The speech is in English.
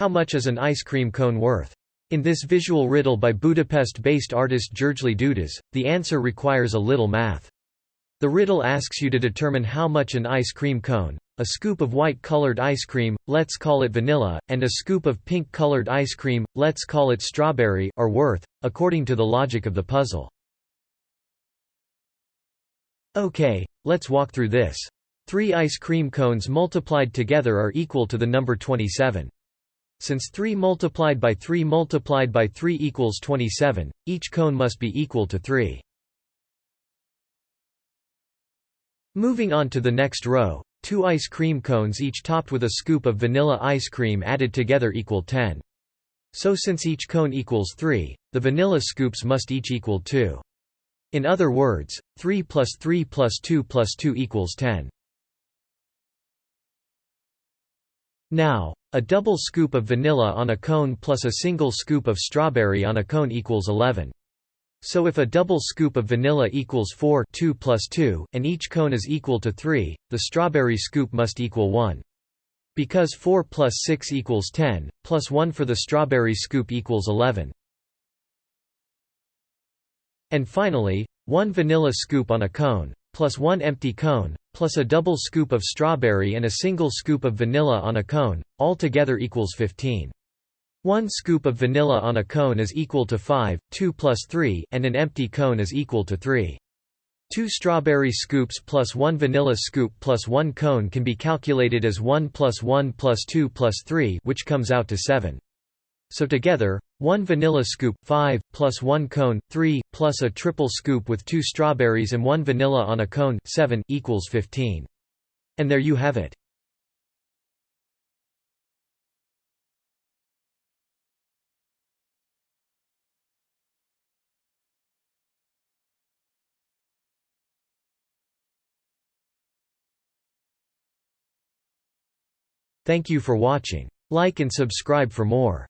How much is an ice cream cone worth? In this visual riddle by Budapest-based artist Gergely Dudás, the answer requires a little math. The riddle asks you to determine how much an ice cream cone, a scoop of white-colored ice cream, let's call it vanilla, and a scoop of pink-colored ice cream, let's call it strawberry, are worth, according to the logic of the puzzle. Okay, let's walk through this. 3 ice cream cones multiplied together are equal to the number 27. Since 3 multiplied by 3 multiplied by 3 equals 27, each cone must be equal to 3. Moving on to the next row, 2 ice cream cones each topped with a scoop of vanilla ice cream added together equal 10. So since each cone equals 3, the vanilla scoops must each equal 2. In other words, 3 plus 3 plus 2 plus 2 equals 10. Now, a double scoop of vanilla on a cone plus a single scoop of strawberry on a cone equals 11. So if a double scoop of vanilla equals 4 2 plus 2, and each cone is equal to 3, the strawberry scoop must equal 1. Because 4 plus 6 equals 10, plus 1 for the strawberry scoop equals 11. And finally, 1 vanilla scoop on a cone, plus 1 empty cone, plus a double scoop of strawberry and a single scoop of vanilla on a cone, all together equals 15. 1 scoop of vanilla on a cone is equal to 5, 2 plus 3, and an empty cone is equal to 3. 2 strawberry scoops plus 1 vanilla scoop plus 1 cone can be calculated as 1 plus 1 plus 2 plus 3, which comes out to 7. So together, 1 vanilla scoop 5, plus 1 cone 3, plus a triple scoop with 2 strawberries and 1 vanilla on a cone 7 equals 15. And there you have it. Thank you for watching. Like and subscribe for more.